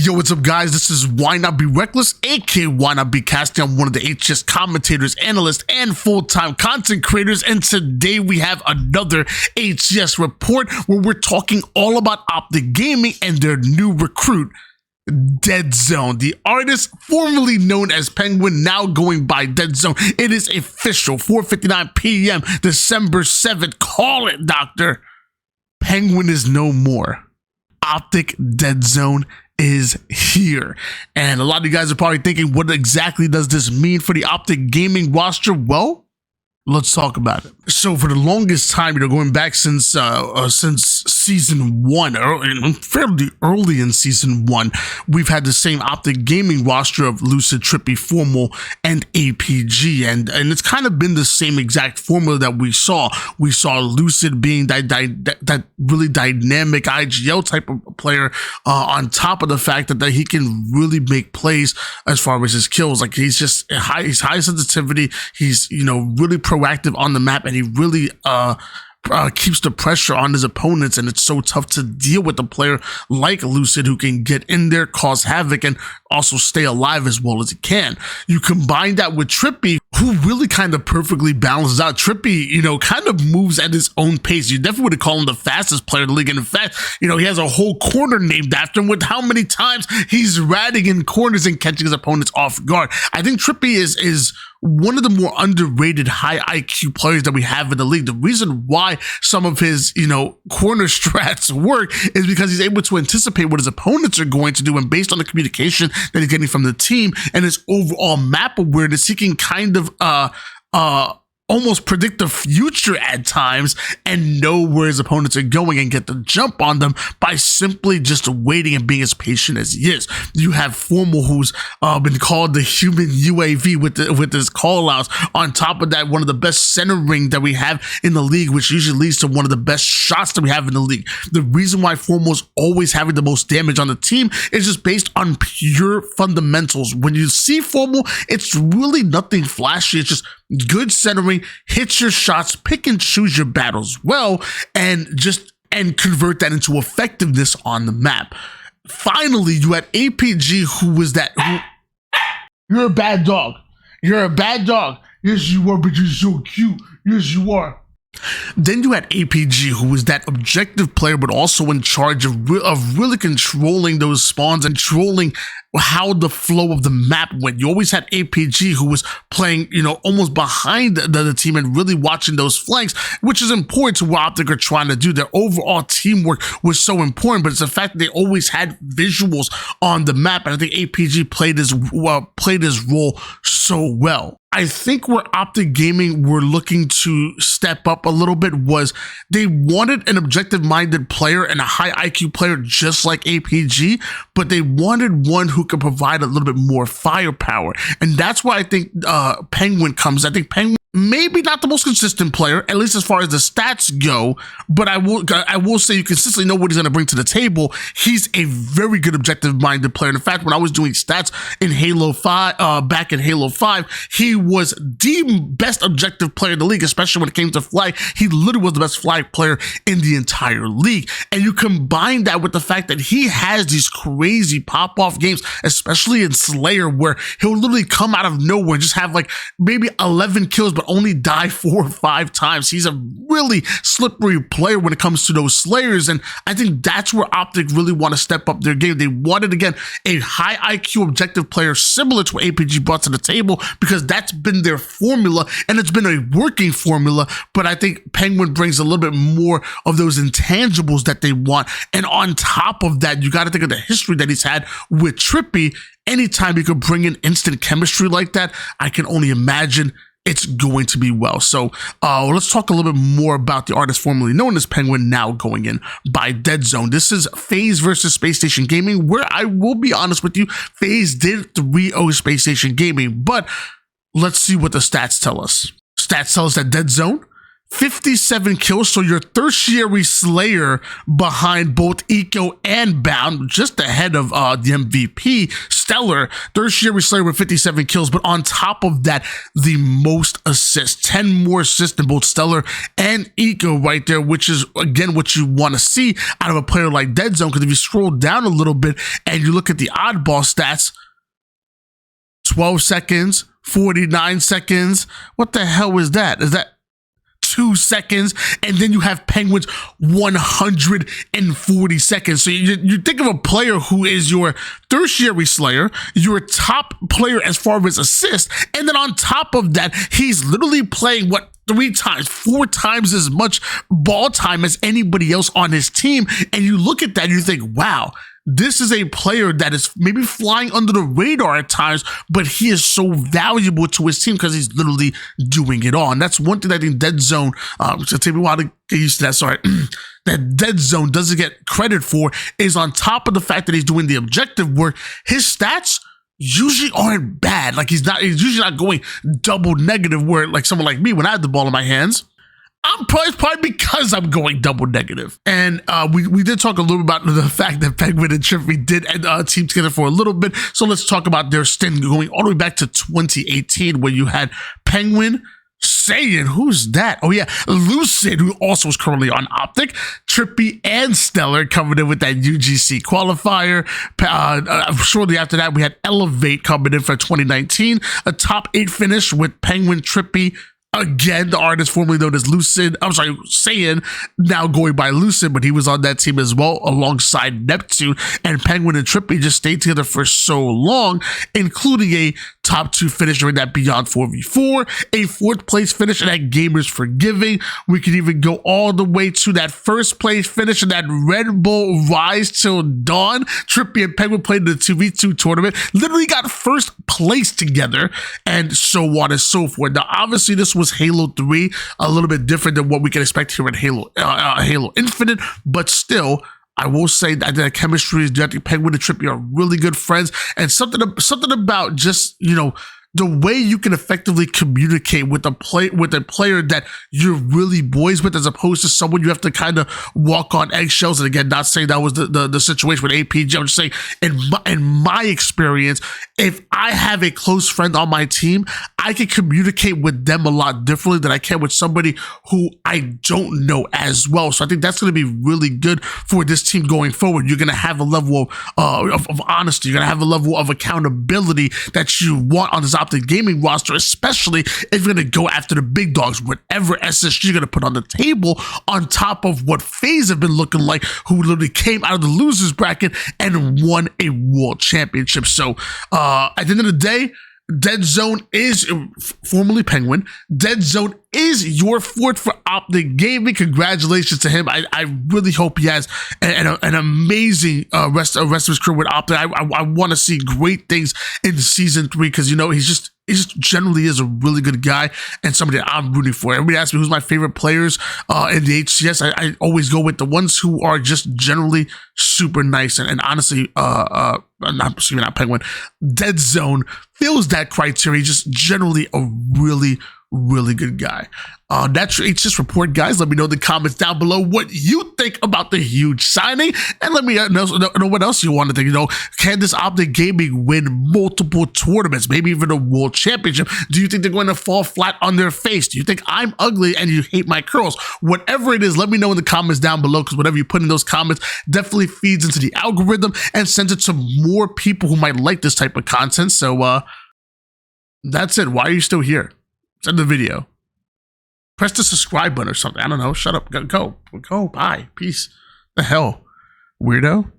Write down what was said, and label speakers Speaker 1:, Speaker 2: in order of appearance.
Speaker 1: Yo, what's up, guys? This is Why Not Be Reckless, aka Why Not Be Casting. I'm one of the HCS commentators, analysts, and full-time content creators, and today we have another HCS report where we're talking all about Optic Gaming and their new recruit, DeadZone, the artist formerly known as Penguin, now going by DeadZone. It is official, 4:59 p.m., December 7th. Call it, doctor. Penguin is no more. Optic DeadZone is here, and a lot of you guys are probably thinking, what exactly does this mean for the Optic Gaming roster? Well, let's talk about it. So for the longest time, going back since season one, or fairly early in season one, we've had the same Optic Gaming roster of Lucid, Trippy, Formal, and APG, and it's kind of been the same exact formula that we saw. We saw Lucid being that really dynamic IGL type of player, on top of the fact that he can really make plays as far as his kills. Like, he's high sensitivity. He's really proactive on the map, and he really keeps the pressure on his opponents, and it's so tough to deal with a player like Lucid, who can get in there, cause havoc, and also stay alive as well as he can. You combine that with Trippy, who really kind of perfectly balances out. Trippy, kind of moves at his own pace. You definitely would call him the fastest player in the league. And in fact, he has a whole corner named after him, with how many times he's ratting in corners and catching his opponents off guard. I think Trippy is one of the more underrated high IQ players that we have in the league. The reason why some of his, corner strats work is because he's able to anticipate what his opponents are going to do, and based on the communication that he's getting from the team and his overall map awareness, he can kind of almost predict the future at times and know where his opponents are going and get the jump on them by simply just waiting and being as patient as he is. You have Formal, who's been called the human UAV with his call outs. On top of that, one of the best centering that we have in the league, which usually leads to one of the best shots that we have in the league. The reason why Formal's always having the most damage on the team is just based on pure fundamentals. When you see Formal, it's really nothing flashy. It's just good centering, hit your shots, pick and choose your battles well, and convert that into effectiveness on the map. Finally, you had APG, you're a bad dog. You're a bad dog. Yes, you are, but you're so cute. Yes, you are. Then you had APG, who was that objective player, but also in charge of really controlling those spawns and controlling how the flow of the map went. You always had APG, who was playing, almost behind the team and really watching those flanks, which is important to what Optic are trying to do. Their overall teamwork was so important, but it's the fact that they always had visuals on the map, and I think APG played his role so well. I think where Optic Gaming were looking to step up a little bit was they wanted an objective-minded player and a high IQ player just like APG, but they wanted one who could provide a little bit more firepower. And that's why I think Penguin comes. I think Penguin, maybe not the most consistent player, at least as far as the stats go, but I will say you consistently know what he's going to bring to the table. He's a very good objective-minded player. And in fact, when I was doing stats in Halo 5, back in Halo 5, he was the best objective player in the league, especially when it came to flag. He literally was the best flag player in the entire league. And you combine that with the fact that he has these crazy pop-off games, especially in Slayer, where he'll literally come out of nowhere and just have like maybe 11 kills, but only die 4 or 5 times. He's a really slippery player when it comes to those Slayers, and I think that's where Optic really want to step up their game. They wanted, again, a high IQ objective player similar to what APG brought to the table, because that's been their formula, and it's been a working formula, but I think Penguin brings a little bit more of those intangibles that they want. And on top of that, you got to think of the history that he's had with Trippy. Anytime you could bring in instant chemistry like that, I can only imagine it's going to be well. So let's talk a little bit more about the artist formerly known as Penguin, now going in by DeadZone. This is FaZe versus Space Station Gaming, where I will be honest with you, FaZe did 3-0 Space Station Gaming, but let's see what the stats tell us. Stats tell us that DeadZone 57 kills, so your tertiary slayer behind both Eco and Bound, just ahead of the MVP, Stellar, tertiary slayer with 57 kills, but on top of that, the most assists, 10 more assists than both Stellar and Eco right there, which is, again, what you want to see out of a player like DeadZone, because if you scroll down a little bit and you look at the oddball stats, 12 seconds, 49 seconds, what the hell is that? Is that 2 seconds? And then you have Penguins 140 seconds. So you think of a player who is your tertiary slayer, your top player as far as assists, and then on top of that, he's literally playing 3 times, 4 times as much ball time as anybody else on his team. And you look at that and you think, wow, this is a player that is maybe flying under the radar at times, but he is so valuable to his team because he's literally doing it all. And that's one thing I think DeadZone, to take me a while to get used to that, sorry, that DeadZone doesn't get credit for, is on top of the fact that he's doing the objective work, his stats usually aren't bad. Like he's usually not going double negative, where like someone like me, when I have the ball in my hands, probably because I'm going double negative. And we did talk a little about the fact that Penguin and Trippy did end team together for a little bit. So let's talk about their stint going all the way back to 2018, where you had Penguin saying, who's that? Oh yeah, Lucid, who also is currently on Optic, Trippy and Stellar coming in with that UGC qualifier. Shortly after that, we had Elevate coming in for 2019, a top 8 finish with Penguin, Trippy, again, the artist formerly known as Lucid, I'm sorry, Saiyan, now going by Lucid, but he was on that team as well alongside Neptune. And Penguin and Trippy just stayed together for so long, including a top 2 finish during that Beyond 4v4, a 4th place finish in that Gamers Forgiving. We could even go all the way to that 1st place finish in that Red Bull Rise Till Dawn. Trippy and Penguin played in the 2v2 tournament, literally got 1st place together, and so on and so forth. Now, obviously, this was Halo 3, a little bit different than what we can expect here in Halo Infinite, but still, I will say that the chemistry is there. I think Penguin and Trippy are really good friends, and something about just, you know, the way you can effectively communicate with a player that you're really boys with, as opposed to someone you have to kind of walk on eggshells. And again, not saying that was the situation with APG. I'm just saying, in my experience, if I have a close friend on my team, I can communicate with them a lot differently than I can with somebody who I don't know as well. So I think that's going to be really good for this team going forward. You're going to have a level of honesty. You're going to have a level of accountability that you want on this Optic Gaming roster, especially if you're going to go after the big dogs. Whatever SSG you're going to put on the table, on top of what FaZe have been looking like, who literally came out of the losers bracket and won a world championship. So at the end of the day, DeadZone is, formerly Penguin, DeadZone is your fourth for Optic Gaming. Congratulations to him. I really hope he has an amazing rest of his career with Optic. I want to see great things in season 3, because, you know, he just generally is a really good guy and somebody that I'm rooting for. Everybody asks me who's my favorite players in the HCS. I always go with the ones who are just generally super nice, and honestly, not Penguin, DeadZone fills that criteria. Just generally a really good guy. That's your HCS report, guys. Let me know in the comments down below what you think about the huge signing, and let me know what else you want to think. You know, can this Optic Gaming win multiple tournaments, maybe even a world championship? Do you think they're going to fall flat on their face? Do you think I'm ugly and you hate my curls? Whatever it is, let me know in the comments down below, because whatever you put in those comments definitely feeds into the algorithm and sends it to more people who might like this type of content. So that's it. Why are you still here? Send the video. Press the subscribe button or something. I don't know. Shut up. Go. Bye. Peace. The hell, weirdo.